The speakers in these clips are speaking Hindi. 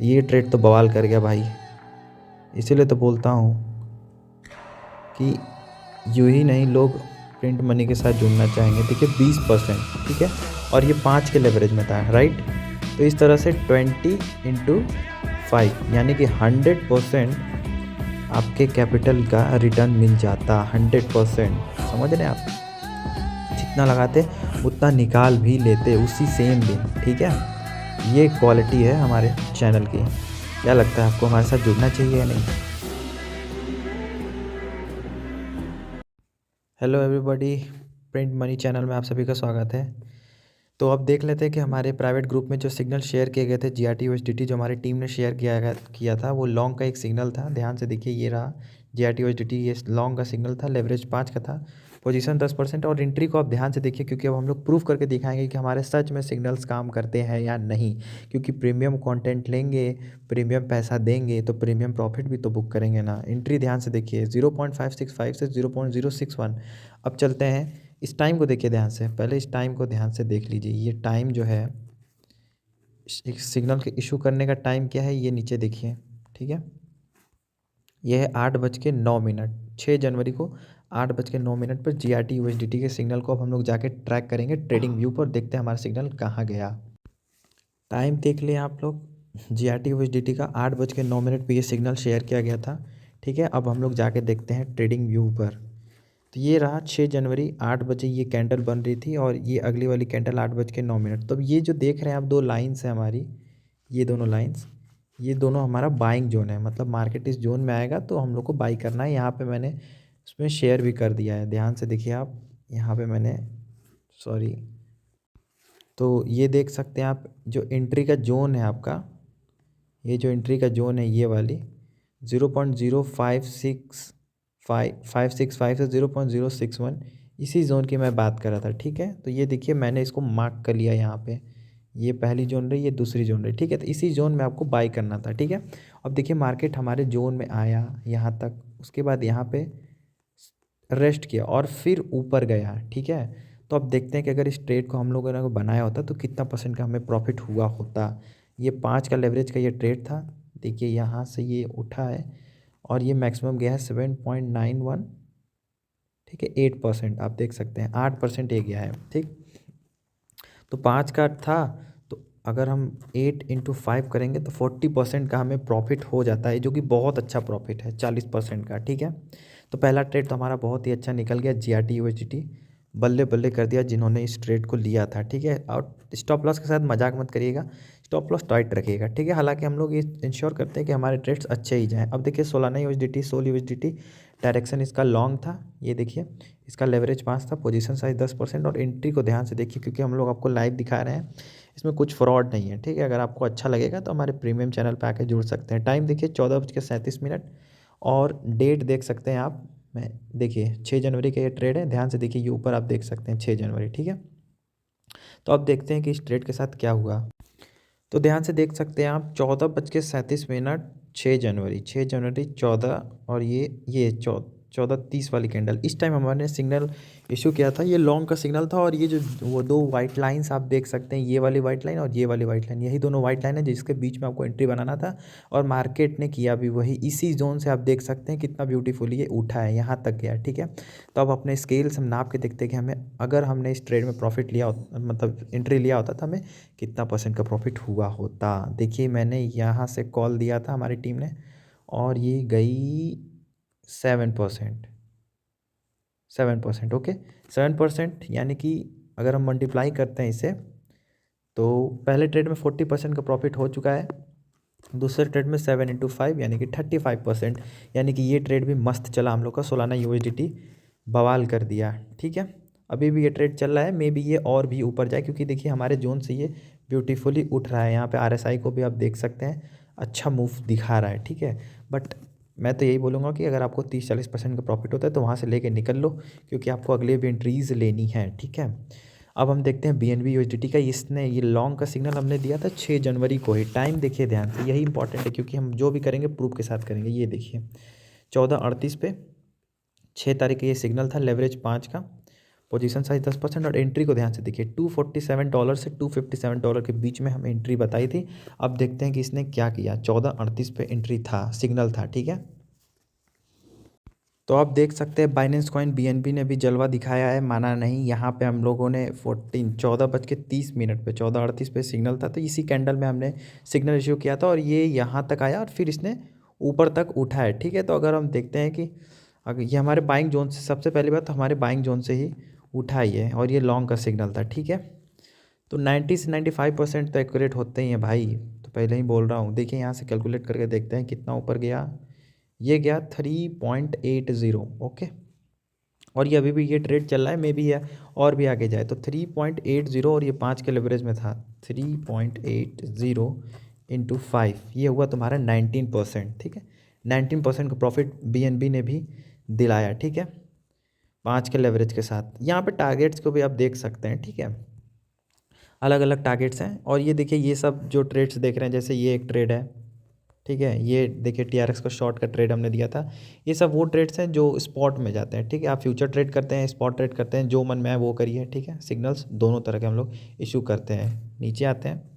ये ट्रेड तो बवाल कर गया भाई। इसीलिए तो बोलता हूँ कि यूँ ही नहीं लोग प्रिंट मनी के साथ जुड़ना चाहेंगे। देखिए 20%, ठीक है, और ये 5 के लेवरेज में था, राइट। तो इस तरह से 20 × 5 यानी कि 100% आपके कैपिटल का रिटर्न मिल जाता। 100% समझ रहे हैं आप। जितना लगाते उतना निकाल भी लेते उसी सेम दिन, ठीक है। ये क्वालिटी है हमारे चैनल की। क्या लगता है आपको हमारे साथ जुड़ना चाहिए या नहीं? Hello everybody, print money channel में आप सभी का स्वागत है। तो अब देख लेते हैं कि हमारे प्राइवेट ग्रुप में जो सिग्नल शेयर किए गए थे GRT USDT जो हमारी टीम ने शेयर किया था, वो लॉन्ग का एक सिग्नल था। ध्यान से देखिए, ये रहा GRT USDT, ये लॉन्ग का सिग्नल था, लेवरेज 5 का था, पोजीशन 10%। और एंट्री को आप ध्यान से देखिए, क्योंकि अब हम लोग प्रूफ करके दिखाएंगे कि हमारे सच में सिग्नल्स काम करते हैं या नहीं। क्योंकि प्रीमियम कंटेंट लेंगे, प्रीमियम पैसा देंगे, तो प्रीमियम प्रॉफिट भी तो बुक करेंगे ना। एंट्री ध्यान से देखिए, 0.565 से 0.061। अब चलते हैं, इस टाइम को देखिए ध्यान से। पहले इस टाइम को ध्यान से देख लीजिए। ये टाइम जो है, एक सिग्नल के इशू करने का टाइम क्या है, ये नीचे देखिए, ठीक है। यह है 8:09, 6 जनवरी को 8:09 पर GRT USDT के सिग्नल को अब हम लोग जाके ट्रैक करेंगे ट्रेडिंग व्यू पर। देखते हैं हमारा सिग्नल कहाँ गया। टाइम देख लें आप लोग। GRT USDT का 8:09 पर ये सिग्नल शेयर किया गया था, ठीक है। अब हम लोग जाके देखते हैं ट्रेडिंग व्यू पर। तो ये रहा 6 जनवरी 8 बजे ये कैंडल बन रही थी, और ये अगली वाली कैंडल 8:09। तो अब ये जो देख रहे हैं आप, दो लाइन्स हैं हमारी, ये दोनों लाइन्स, ये दोनों हमारा बाइंग जोन है। मतलब मार्केट इस जोन में आएगा तो हम लोग को बाई करना है। यहाँ पे मैंने उसमें शेयर भी कर दिया है, ध्यान से देखिए आप। यहाँ पे मैंने, सॉरी, तो ये देख सकते हैं आप, जो एंट्री का जोन है आपका, ये जो एंट्री का जोन है ये वाली 0.0565 से 0.061, इसी जोन की मैं बात कर रहा था, ठीक है। तो ये देखिए, मैंने इसको मार्क कर लिया यहाँ पे। ये पहली जोन रही, ये दूसरी जोन रही, ठीक है। तो इसी जोन में आपको बाई करना था, ठीक है। अब देखिए मार्केट हमारे जोन में आया यहाँ तक, उसके बाद यहाँ पे रेस्ट किया और फिर ऊपर गया, ठीक है। तो अब देखते हैं कि अगर इस ट्रेड को हम लोगों ने बनाया होता तो कितना परसेंट का हमें प्रॉफिट हुआ होता। ये 5 का लेवरेज का ये ट्रेड था। देखिए यहाँ से ये उठा है और ये मैक्सिमम गया है 7.91, ठीक है। 8% आप देख सकते हैं, 8% ये गया है, ठीक। तो 5 का था, तो अगर हम 8 × 5 करेंगे तो 40% का हमें प्रॉफिट हो जाता है, जो कि बहुत अच्छा प्रॉफिट है, 40% का, ठीक है। तो पहला ट्रेड तो हमारा बहुत ही अच्छा निकल गया। GRT USDT बल्ले बल्ले कर दिया जिन्होंने इस ट्रेड को लिया था, ठीक है। और स्टॉप लॉस के साथ मजाक मत करिएगा, स्टॉप लॉस टाइट रखिएगा, ठीक है। हालांकि हम लोग ये इंश्योर करते हैं कि हमारे ट्रेड्स अच्छे ही जाएँ। अब देखिए Solana USDT, SOL USDT, direction इसका लॉन्ग था, ये देखिए। इसका लेवरेज 5 था, पोजीशन साइज 10%। और एंट्री को ध्यान से देखिए, क्योंकि हम लोग आपको लाइव दिखा रहे हैं, इसमें कुछ फ्रॉड नहीं है, ठीक है। अगर आपको अच्छा लगेगा तो हमारे प्रीमियम चैनल पे आके जुड़ सकते हैं। टाइम देखिए 14:37, और डेट देख सकते हैं आप। मैं देखिए 6 जनवरी का ये ट्रेड है, ध्यान से देखिए, ये ऊपर आप देख सकते हैं 6 जनवरी, ठीक है। तो अब देखते हैं कि इस ट्रेड के साथ क्या हुआ। तो ध्यान से देख सकते हैं आप, 14:37, 6 जनवरी 14, और ये 14:30 वाली कैंडल, इस टाइम हमारे सिग्नल इशू किया था। ये लॉन्ग का सिग्नल था, और ये जो वो दो वाइट लाइंस आप देख सकते हैं, ये वाली वाइट लाइन और ये वाली वाइट लाइन, यही दोनों वाइट लाइन है जिसके बीच में आपको एंट्री बनाना था। और मार्केट ने किया भी वही। इसी जोन से आप देख सकते हैं कितना ब्यूटीफुली ये उठा है, यहाँ तक गया, ठीक है। तो अब अपने स्केल से हम नाप के देखते हैं कि हमें, अगर हमने इस ट्रेड में प्रॉफिट लिया मतलब एंट्री लिया होता तो हमें कितना परसेंट का प्रॉफिट हुआ होता। देखिए मैंने यहाँ से कॉल दिया था हमारी टीम ने, और ये गई 7%, 7%, ओके। 7% यानी कि अगर हम मल्टीप्लाई करते हैं इसे, तो पहले ट्रेड में 40% का प्रॉफिट हो चुका है, दूसरे ट्रेड में 7 × 5 यानी कि 35%। यानी कि ये ट्रेड भी मस्त चला हम लोग का। सोलाना USDT बवाल कर दिया, ठीक है। अभी भी ये ट्रेड चल रहा है, मे बी ये और भी ऊपर जाए, क्योंकि देखिए हमारे जोन से ये ब्यूटीफुली उठ रहा है। यहाँ पे RSI को भी आप देख सकते हैं, अच्छा मूव दिखा रहा है, ठीक है। बट मैं तो यही बोलूँगा कि अगर आपको 30-40% का प्रॉफिट होता है तो वहाँ से लेके निकल लो, क्योंकि आपको अगले भी एंट्रीज़ लेनी है, ठीक है। अब हम देखते हैं BNB USDT का। इसने ये लॉन्ग का सिग्नल हमने दिया था 6 जनवरी को ही। टाइम देखिए ध्यान से, यही इंपॉर्टेंट है, क्योंकि हम जो भी करेंगे प्रूफ के साथ करेंगे। ये देखिए 14:38 पे 6 तारीख का ये सिग्नल था, लेवरेज 5 का, पोजीशन साइज 10%। और एंट्री को ध्यान से देखिए, $247 से $257 के बीच में हम एंट्री बताई थी। अब देखते हैं कि इसने क्या किया। 14:38 पे एंट्री था, सिग्नल था, ठीक है। तो आप देख सकते हैं बाइनेंस कॉइन BNB ने भी जलवा दिखाया है, माना नहीं। यहाँ पे हम लोगों ने 14:30 पे 14:38 पे सिग्नल था, तो इसी कैंडल में हमने सिग्नल इशू किया था और ये यहाँ तक आया और फिर इसने ऊपर तक उठा है, ठीक है। तो अगर हम देखते हैं कि अगर ये हमारे बाइंग जोन से, सबसे पहली बात तो हमारे बाइंग जोन से ही उठा ही है और ये लॉन्ग का सिग्नल था, ठीक है। तो 90 से 95% तो एक्यूरेट होते ही हैं भाई, तो पहले ही बोल रहा हूँ। देखिए यहाँ से कैलकुलेट करके देखते हैं कितना ऊपर गया। ये गया 3.80, ओके। और ये अभी भी ये ट्रेड चल रहा है, मे बी है और भी आगे जाए। तो 3.80 और ये 5 के लेवरेज में था। 3.80 इंटू 5, ये हुआ तुम्हारा 19%, ठीक है। 19% का प्रॉफिट BNB ने भी दिलाया, ठीक है, 5 के लेवरेज के साथ। यहाँ पे टारगेट्स को भी आप देख सकते हैं, ठीक है, अलग अलग टारगेट्स हैं। और ये देखिए, ये सब जो ट्रेड्स देख रहे हैं, जैसे ये एक ट्रेड है, ठीक है, ये देखिए TRX का शॉर्ट का ट्रेड हमने दिया था। ये सब वो ट्रेड्स हैं जो स्पॉट में जाते हैं, ठीक है। आप फ्यूचर ट्रेड करते हैं, स्पॉट ट्रेड करते हैं, जो मन में आए वो करिए, ठीक है। सिग्नल्स दोनों तरह के हम लोग इशू करते हैं। नीचे आते हैं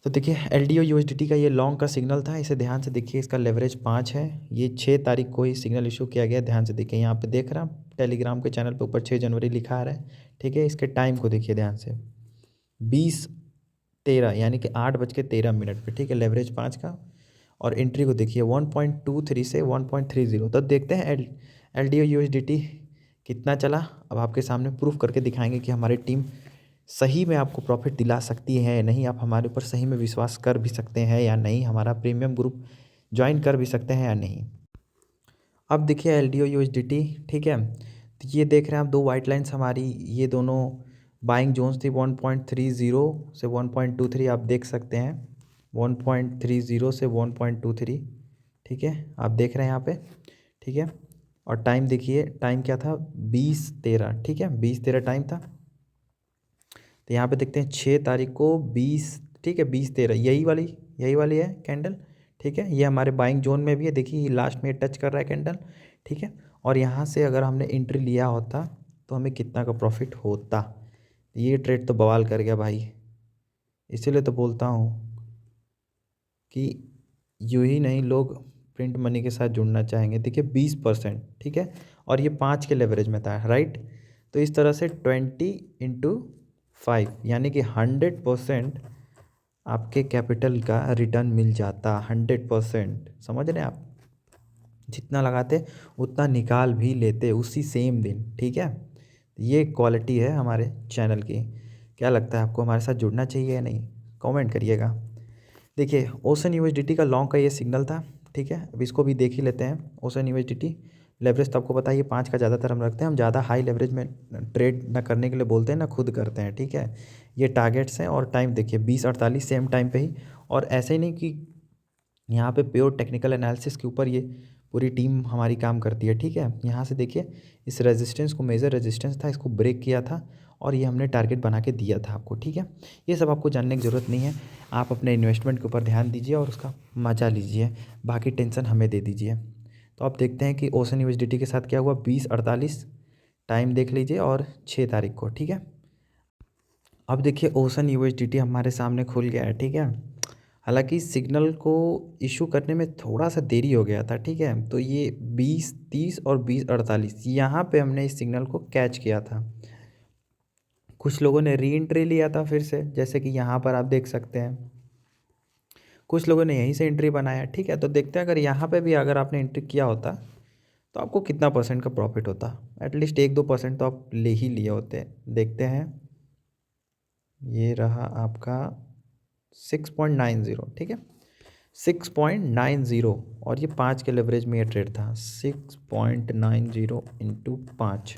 तो देखिए LDO USDT का ये लॉन्ग का सिग्नल था, इसे ध्यान से देखिए। इसका लेवरेज 5 है। ये 6 तारीख को ही सिग्नल इशू किया गया, ध्यान से देखिए। यहाँ पे देख रहा हूँ टेलीग्राम के चैनल पे ऊपर 6 जनवरी लिखा आ रहा है, ठीक है। इसके टाइम को देखिए ध्यान से, 20:13 यानी कि 8:13 पे, ठीक है, लेवरेज 5 का। और एंट्री को देखिए 1.23 से 1.30। तो देखते हैं LDO USDT कितना चला। अब आपके सामने प्रूफ करके दिखाएंगे कि हमारी टीम सही में आपको प्रॉफिट दिला सकती है या नहीं। आप हमारे ऊपर सही में विश्वास कर भी सकते हैं या नहीं, हमारा प्रीमियम ग्रुप ज्वाइन कर भी सकते हैं या नहीं। अब देखिए LDO USDT, ठीक है। तो ये देख रहे हैं आप, दो वाइट लाइन्स हमारी, ये दोनों बाइंग जोन्स थी 1.30 से 1.23, आप देख सकते हैं 1.30 से 1.23, ठीक है, आप देख रहे हैं यहाँ पे, ठीक है। और टाइम देखिए, टाइम क्या था, 20:13, ठीक है, 20:13 टाइम था। तो यहाँ पे देखते हैं 6 तारीख को 20, ठीक है, 20:13, यही वाली है कैंडल, ठीक है। ये हमारे बाइंग जोन में भी है, देखिए लास्ट में टच कर रहा है कैंडल, ठीक है। और यहाँ से अगर हमने एंट्री लिया होता तो हमें कितना का प्रॉफिट होता। ये ट्रेड तो बवाल कर गया भाई, इसीलिए तो बोलता हूँ कि यूँ ही नहीं लोग प्रिंट मनी के साथ जुड़ना चाहेंगे। देखिए 20%, ठीक है, और ये 5 के लेवरेज में था, राइट। तो इस तरह से 20x5 यानी कि 100% आपके कैपिटल का रिटर्न मिल जाता। 100%, समझ रहे हैं आप, जितना लगाते उतना निकाल भी लेते उसी सेम दिन, ठीक है। ये क्वालिटी है हमारे चैनल की। क्या लगता है आपको हमारे साथ जुड़ना चाहिए या नहीं, कमेंट करिएगा। देखिए ओशन USDT का लॉन्ग का ये सिग्नल था, ठीक है। अब इसको भी देख ही लेते हैं। ओशन USDT लेवरेज तो आपको पता है, 5 का ज़्यादातर हम रखते हैं। हम ज़्यादा हाई लेवरेज में ट्रेड ना करने के लिए बोलते हैं, ना खुद करते हैं, ठीक है। ये टारगेट्स हैं और टाइम देखिए 20:48 सेम टाइम पे ही। और ऐसे ही नहीं कि यहाँ पे प्योर टेक्निकल एनालिसिस के ऊपर ये पूरी टीम हमारी काम करती है, ठीक है। यहाँ से देखिए इस रेजिस्टेंस को, मेजर रेजिस्टेंस था, इसको ब्रेक किया था और ये हमने टारगेट बना के दिया था आपको, ठीक है। ये सब आपको जानने की ज़रूरत नहीं है, आप अपने इन्वेस्टमेंट के ऊपर ध्यान दीजिए और उसका मज़ा लीजिए, बाकी टेंशन हमें दे दीजिए। तो आप देखते हैं कि ओशन USDT के साथ क्या हुआ। 20:48 टाइम देख लीजिए और 6 तारीख को, ठीक है। अब देखिए ओशन USDT हमारे सामने खुल गया है, ठीक है। हालांकि सिग्नल को इशू करने में थोड़ा सा देरी हो गया था, ठीक है। तो ये 20:30 और 20:48 यहाँ पे हमने इस सिग्नल को कैच किया था। कुछ लोगों ने री एंट्री लिया था फिर से, जैसे कि यहाँ पर आप देख सकते हैं। कुछ लोगों ने यहीं से एंट्री बनाया, ठीक है। तो देखते हैं अगर यहाँ पे भी अगर आपने एंट्री किया होता तो आपको कितना % का प्रॉफिट होता। एटलीस्ट 1-2% तो आप ले ही लिए होते। देखते हैं, ये रहा आपका 6.90, ठीक है, 6.90। और ये 5 के लेवरेज में ये ट्रेड था। 6.90 इंटू 5,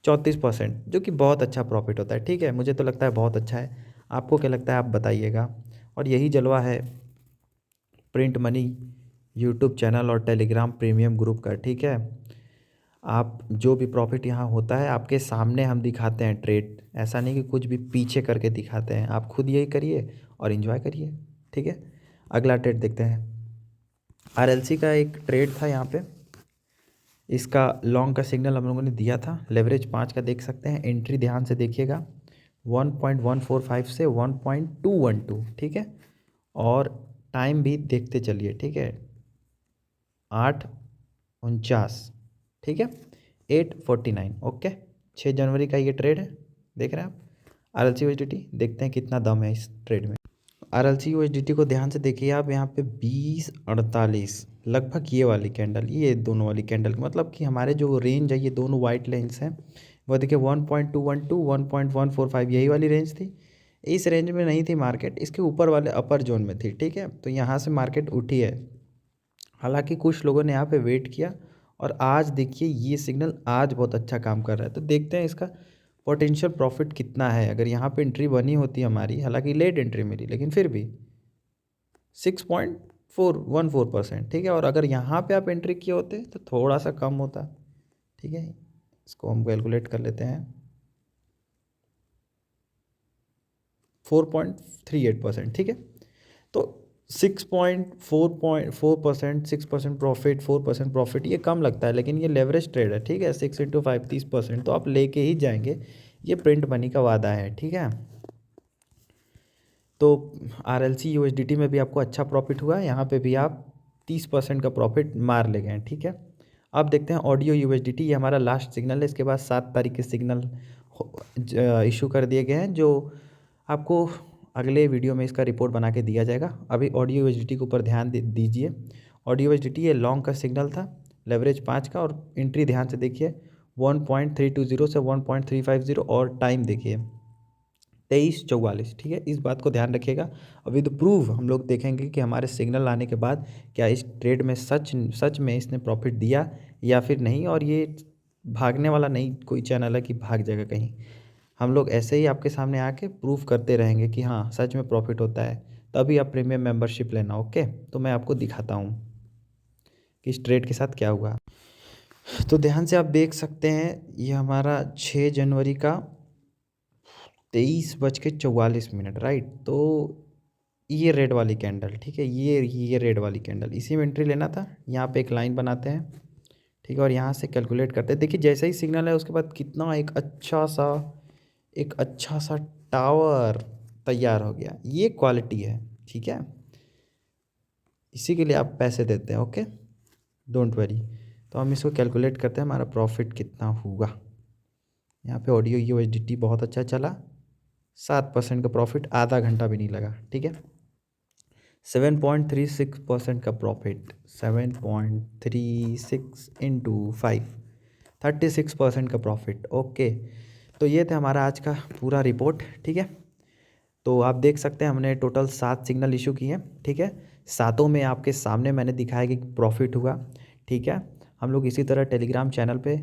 34%, जो कि बहुत अच्छा प्रॉफिट होता है, ठीक है। मुझे तो लगता है बहुत अच्छा है, आपको क्या लगता है आप बताइएगा। और यही जलवा है प्रिंट मनी यूट्यूब चैनल और टेलीग्राम प्रीमियम ग्रुप का, ठीक है। आप जो भी प्रॉफिट यहाँ होता है आपके सामने हम दिखाते हैं ट्रेड, ऐसा नहीं कि कुछ भी पीछे करके दिखाते हैं। आप खुद यही करिए और इन्जॉय करिए, ठीक है। अगला ट्रेड देखते हैं। RLC का एक ट्रेड था यहाँ पे, इसका लॉन्ग का सिग्नल हम लोगों ने दिया था, लेवरेज 5 का देख सकते हैं। एंट्री ध्यान से देखिएगा 1.145 से 1.212, ठीक है। और टाइम भी देखते चलिए, ठीक है, 8:49, ठीक है, 8:49, ओके। 6 जनवरी का ये ट्रेड है, देख रहे हैं आप। RLC USDT देखते हैं कितना दम है इस ट्रेड में। RLC USDT को ध्यान से देखिए आप, यहाँ पे 20:48 लगभग ये वाली कैंडल, ये दोनों वाली कैंडल, मतलब कि हमारे जो रेंज है ये दोनों वाइट लाइन्स हैं, वो देखिए 1.212 1.145 यही वाली रेंज थी। इस रेंज में नहीं थी मार्केट, इसके ऊपर वाले अपर जोन में थी, ठीक है। तो यहाँ से मार्केट उठी है, हालांकि कुछ लोगों ने यहाँ पे वेट किया, और आज देखिए ये सिग्नल आज बहुत अच्छा काम कर रहा है। तो देखते हैं इसका पोटेंशियल प्रॉफिट कितना है। अगर यहाँ पे एंट्री बनी होती हमारी, हालांकि लेट एंट्री मिली, लेकिन फिर भी 6.414%, ठीक है। और अगर यहाँ पे आप एंट्री किए होते तो थोड़ा सा कम होता, ठीक है। इसको हम कैलकुलेट कर लेते हैं, 4.38%, ठीक है। तो 6.4% 6% प्रॉफिट, 4% प्रॉफिट, ये कम लगता है, लेकिन ये लेवरेज ट्रेड है, ठीक है। 6 × 5 30%, तो आप लेके ही जाएंगे, ये प्रिंट मनी का वादा है, ठीक है। तो RLC USDT में भी आपको अच्छा प्रॉफिट हुआ है, यहाँ पे भी आप 30% का प्रॉफिट मार ले गए, ठीक है। अब देखते हैं ऑडियो USDT, ये हमारा लास्ट सिग्नल है। इसके बाद 7 तारीख के सिग्नल इशू कर दिए गए हैं, जो आपको अगले वीडियो में इसका रिपोर्ट बना के दिया जाएगा। अभी ऑडियो USDT के ऊपर ध्यान दीजिए। ऑडियो USDT ये लॉन्ग का सिग्नल था, लेवरेज 5 का, और एंट्री ध्यान से देखिए 1.320 से 1.350, और टाइम देखिए 23:44, ठीक है। इस बात को ध्यान रखिएगा। अभी तो प्रूव हम लोग देखेंगे कि हमारे सिग्नल आने के बाद क्या इस ट्रेड में सच में इसने प्रॉफिट दिया या फिर नहीं। और ये भागने वाला नहीं कोई चैनल है कि भाग जाएगा कहीं। हम लोग ऐसे ही आपके सामने आके प्रूव करते रहेंगे कि हाँ सच में प्रॉफिट होता है, तभी आप प्रीमियम मेंबरशिप लेना, ओके। तो मैं आपको दिखाता हूँ कि इस ट्रेड के साथ क्या हुआ। तो ध्यान से आप देख सकते हैं, ये हमारा 6 जनवरी का 23:44, राइट। तो ये रेड वाली कैंडल, ठीक है, ये रेड वाली कैंडल, इसी में एंट्री लेना था। यहाँ पे एक लाइन बनाते हैं, ठीक है, और यहाँ से कैलकुलेट करते हैं। देखिए जैसे ही सिग्नल है उसके बाद कितना एक अच्छा सा टावर तैयार हो गया, ये क्वालिटी है, ठीक है। इसी के लिए आप पैसे देते हैं, ओके, डोंट वरी। तो हम इसको कैलकुलेट करते हैं, हमारा प्रॉफिट कितना हुआ। यहाँ पे ऑडियो USDT बहुत अच्छा चला, 7% का प्रॉफिट, आधा घंटा भी नहीं लगा, ठीक है। 7.36% का प्रॉफिट, 7.36 × 5, 36% का प्रॉफिट, ओके। तो ये थे हमारा आज का पूरा रिपोर्ट, ठीक है। तो आप देख सकते हैं हमने टोटल 7 सिग्नल इशू किए हैं, ठीक है। सातों में आपके सामने मैंने दिखाया कि प्रॉफिट हुआ, ठीक है। हम लोग इसी तरह टेलीग्राम चैनल पे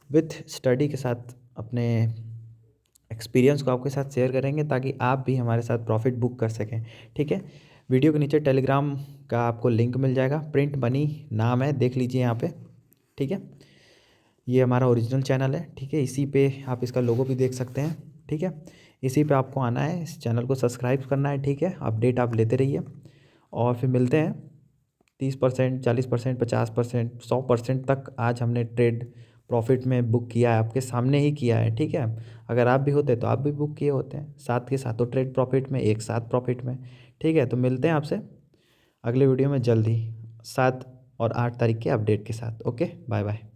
विथ स्टडी के साथ अपने एक्सपीरियंस को आपके साथ शेयर करेंगे, ताकि आप भी हमारे साथ प्रॉफिट बुक कर सकें, ठीक है। वीडियो के नीचे टेलीग्राम का आपको लिंक मिल जाएगा, प्रिंट मनी नाम है, देख लीजिए यहाँ पे, ठीक है। ये हमारा ओरिजिनल चैनल है, ठीक है। इसी पे आप इसका लोगो भी देख सकते हैं, ठीक है। इसी पे आपको आना है, इस चैनल को सब्सक्राइब करना है, ठीक है। अपडेट आप लेते रहिए, और फिर मिलते हैं। 30%, 40%, 50%, 100% तक आज हमने ट्रेड प्रॉफिट में बुक किया है, आपके सामने ही किया है, ठीक है। अगर आप भी होते तो आप भी बुक किए होते हैं, साथ के साथों ट्रेड प्रॉफिट में, एक साथ प्रॉफिट में, ठीक है। तो मिलते हैं आपसे अगले वीडियो में जल्द ही, 7 और 8 तारीख के अपडेट के साथ, ओके, बाय बाय।